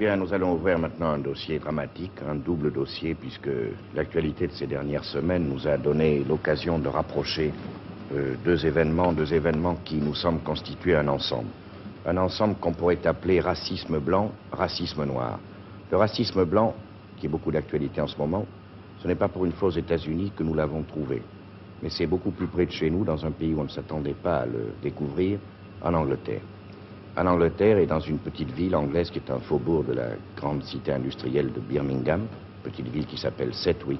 bien, nous allons ouvrir maintenant un dossier dramatique, un double dossier, puisque l'actualité de ces dernières semaines nous a donné l'occasion de rapprocher deux événements qui nous semblent constituer un ensemble. Un ensemble qu'on pourrait appeler racisme blanc, racisme noir. Le racisme blanc, qui est beaucoup d'actualité en ce moment, ce n'est pas pour une fois aux États-Unis que nous l'avons trouvé, mais c'est beaucoup plus près de chez nous, dans un pays où on ne s'attendait pas à le découvrir, en Angleterre. En Angleterre et dans une petite ville anglaise qui est un faubourg de la grande cité industrielle de Birmingham, petite ville qui s'appelle Sedgwick,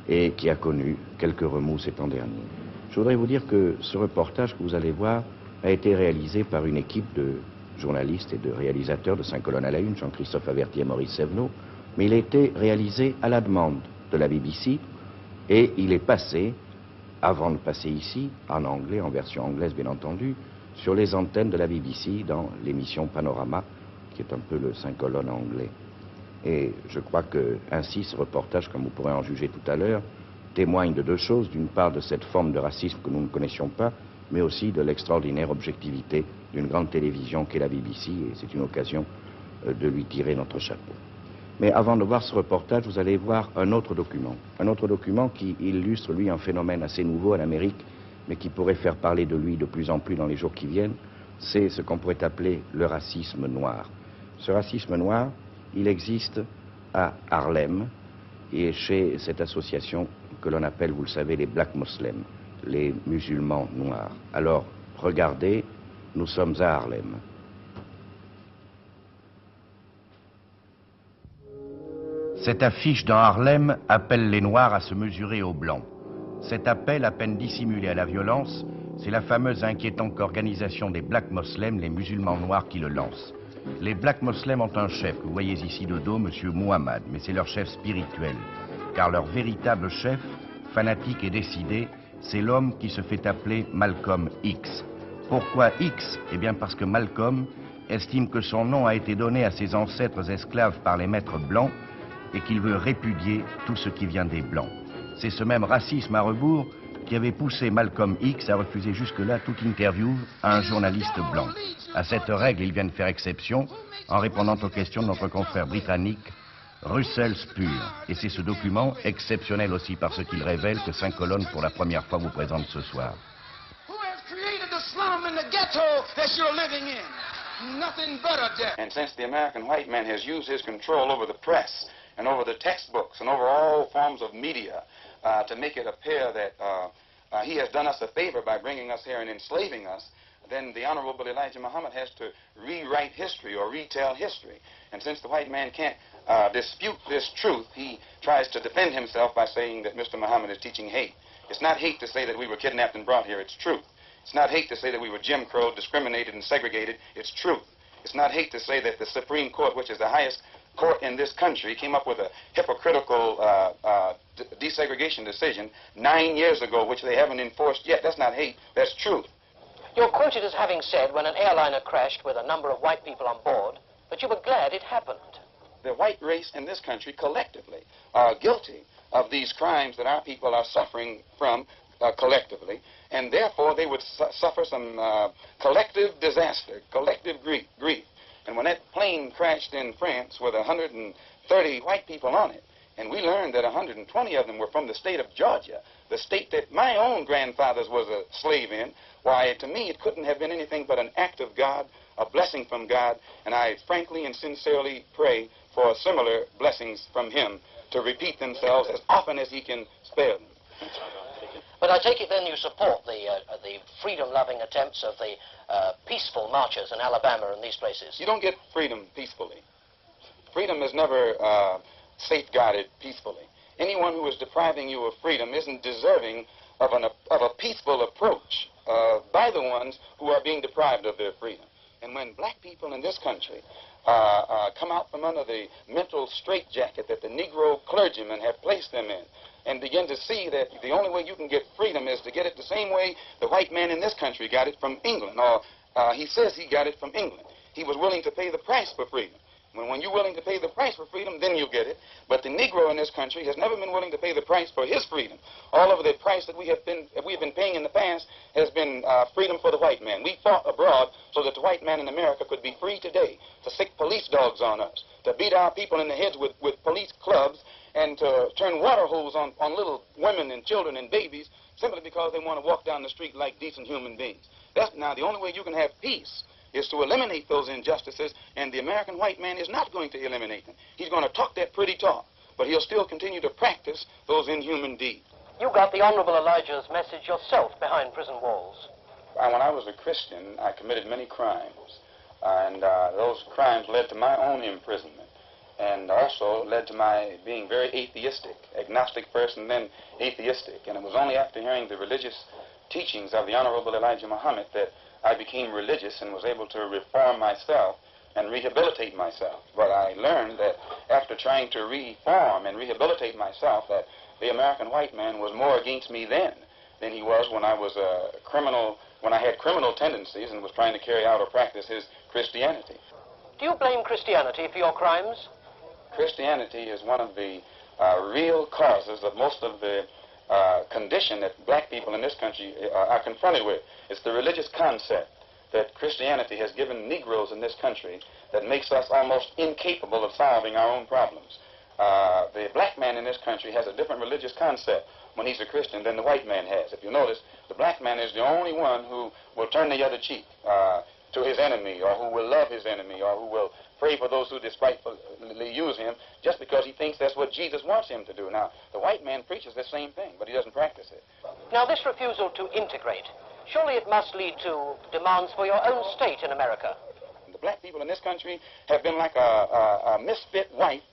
et qui a connu quelques remous ces temps derniers. Je voudrais vous dire que ce reportage que vous allez voir a été réalisé par une équipe de journalistes et de réalisateurs de 5 colonnes à la une, Jean-Christophe Averti et Maurice Sévenot, mais il a été réalisé à la demande de la BBC et il est passé, avant de passer ici, en anglais, en version anglaise bien entendu, sur les antennes de la BBC dans l'émission Panorama, qui est un peu le 5 colonnes anglais. Et je crois que ainsi ce reportage, comme vous pourrez en juger tout à l'heure, témoigne de deux choses. D'une part de cette forme de racisme que nous ne connaissions pas, mais aussi de l'extraordinaire objectivité d'une grande télévision qu'est la BBC, et c'est une occasion de lui tirer notre chapeau. Mais avant de voir ce reportage, vous allez voir un autre document qui illustre, lui, un phénomène assez nouveau en Amérique, mais qui pourrait faire parler de lui de plus en plus dans les jours qui viennent. C'est ce qu'on pourrait appeler le racisme noir. Ce racisme noir, il existe à Harlem et chez cette association que l'on appelle, vous le savez, les Black Muslims, les musulmans noirs. Alors, regardez, nous sommes à Harlem. Cette affiche dans Harlem appelle les Noirs à se mesurer aux Blancs. Cet appel, à peine dissimulé à la violence, c'est la fameuse et inquiétante organisation des Black Muslims, les musulmans noirs, qui le lance. Les Black Muslims ont un chef, que vous voyez ici de dos, M. Muhammad, mais c'est leur chef spirituel. Car leur véritable chef, fanatique et décidé, c'est l'homme qui se fait appeler Malcolm X. Pourquoi X? Eh bien parce que Malcolm estime que son nom a été donné à ses ancêtres esclaves par les maîtres blancs et qu'il veut répudier tout ce qui vient des Blancs. C'est ce même racisme à rebours qui avait poussé Malcolm X à refuser jusque-là toute interview à un journaliste blanc. À cette règle, il vient de faire exception en répondant aux questions de notre confrère britannique Russell Spur. Et c'est ce document, exceptionnel aussi par ce qu'il révèle, que 5 colonnes pour la première fois vous présente ce soir. And since the American white man has used his control over the press and over the textbooks and over all forms of media to make it appear that he has done us a favor by bringing us here and enslaving us, then the Honorable Elijah Muhammad has to rewrite history or retell history. And since the white man can't dispute this truth, he tries to defend himself by saying that Mr. Muhammad is teaching hate. It's not hate to say that we were kidnapped and brought here, it's truth. It's not hate to say that we were Jim Crow, discriminated and segregated, it's truth. It's not hate to say that the Supreme Court, which is the highest court in this country, came up with a hypocritical desegregation decision 9 years ago, which they haven't enforced yet. That's not hate, that's truth. You're quoted as having said when an airliner crashed with a number of white people on board that you were glad it happened. The white race in this country collectively are guilty of these crimes that our people are suffering from collectively, and therefore they would suffer some collective disaster, collective grief. And when that plane crashed in France with 130 white people on it, and we learned that 120 of them were from the state of Georgia, the state that my own grandfather's was a slave in, why, to me, it couldn't have been anything but an act of God, a blessing from God, and I frankly and sincerely pray for similar blessings from him to repeat themselves as often as he can spare them. But I take it then you support the freedom-loving attempts of the peaceful marchers in Alabama and these places. You don't get freedom peacefully. Freedom is never safeguarded peacefully. Anyone who is depriving you of freedom isn't deserving of a peaceful approach by the ones who are being deprived of their freedom. And when black people in this country come out from under the mental straitjacket that the Negro clergymen have placed them in, and begin to see that the only way you can get freedom is to get it the same way the white man in this country got it from England, or he says he got it from England. He was willing to pay the price for freedom. When you're willing to pay the price for freedom, then you get it. But the Negro in this country has never been willing to pay the price for his freedom. All of the price that we have been paying in the past has been freedom for the white man. We fought abroad so that the white man in America could be free today to sick police dogs on us, to beat our people in the heads with police clubs, and to turn water hose on little women and children and babies simply because they want to walk down the street like decent human beings. Now, the only way you can have peace is to eliminate those injustices, and the American white man is not going to eliminate them. He's going to talk that pretty talk, but he'll still continue to practice those inhuman deeds. You got the Honorable Elijah's message yourself behind prison walls. When I was a Christian, I committed many crimes, and those crimes led to my own imprisonment, and also led to my being very atheistic, agnostic first and then atheistic. And it was only after hearing the religious teachings of the Honorable Elijah Muhammad that I became religious and was able to reform myself and rehabilitate myself. But I learned that after trying to reform and rehabilitate myself, that the American white man was more against me then than he was when I was a criminal, when I had criminal tendencies and was trying to carry out or practice his Christianity. Do you blame Christianity for your crimes? Christianity is one of the real causes of most of the condition that black people in this country are confronted with. It's the religious concept that Christianity has given Negroes in this country that makes us almost incapable of solving our own problems. The black man in this country has a different religious concept when he's a Christian than the white man has. If you notice, the black man is the only one who will turn the other cheek to his enemy, or who will love his enemy, or who will pray for those who despitefully use him, just because he thinks that's what Jesus wants him to do. Now, the white man preaches the same thing, but he doesn't practice it. Now, this refusal to integrate, surely it must lead to demands for your own state in America. The black people in this country have been like a misfit wife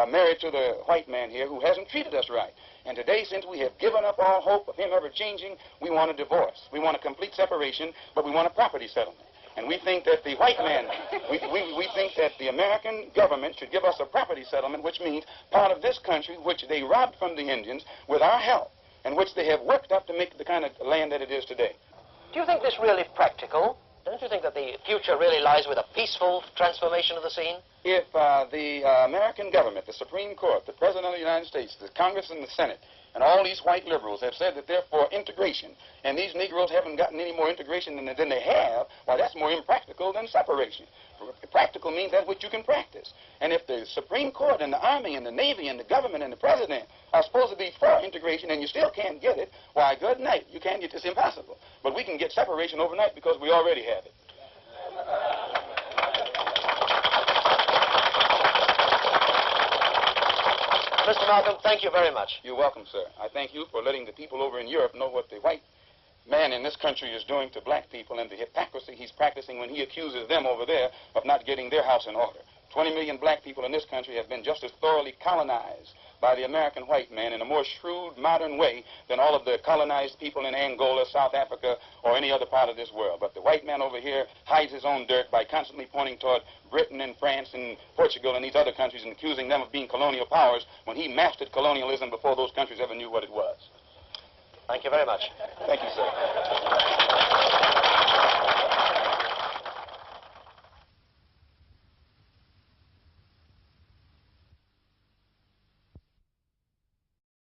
married to the white man here who hasn't treated us right. And today, since we have given up all hope of him ever changing, we want a divorce. We want a complete separation, but we want a property settlement. And we think that the white man, we think that the American government should give us a property settlement, which means part of this country, which they robbed from the Indians with our help, and which they have worked up to make the kind of land that it is today. Do you think this really practical? Don't you think that the future really lies with a peaceful transformation of the scene? If the American government, the Supreme Court, the President of the United States, the Congress and the Senate, and all these white liberals have said that they're for integration, and these Negroes haven't gotten any more integration than they have, well, that's more impractical than separation. Practical means that which you can practice. And if the Supreme Court and the Army and the Navy and the government and the President are supposed to be for integration and you still can't get it, why, good night. You can't get this, impossible. But we can get separation overnight because we already have it. Mr. Malcolm, thank you very much. You're welcome, sir. I thank you for letting the people over in Europe know what the white man in this country is doing to black people and the hypocrisy he's practicing when he accuses them over there of not getting their house in order. 20 million black people in this country have been just as thoroughly colonized by the American white man in a more shrewd, modern way than all of the colonized people in Angola, South Africa, or any other part of this world. But the white man over here hides his own dirt by constantly pointing toward Britain and France and Portugal and these other countries and accusing them of being colonial powers when he mastered colonialism before those countries ever knew what it was. Thank you very much. Thank you, sir.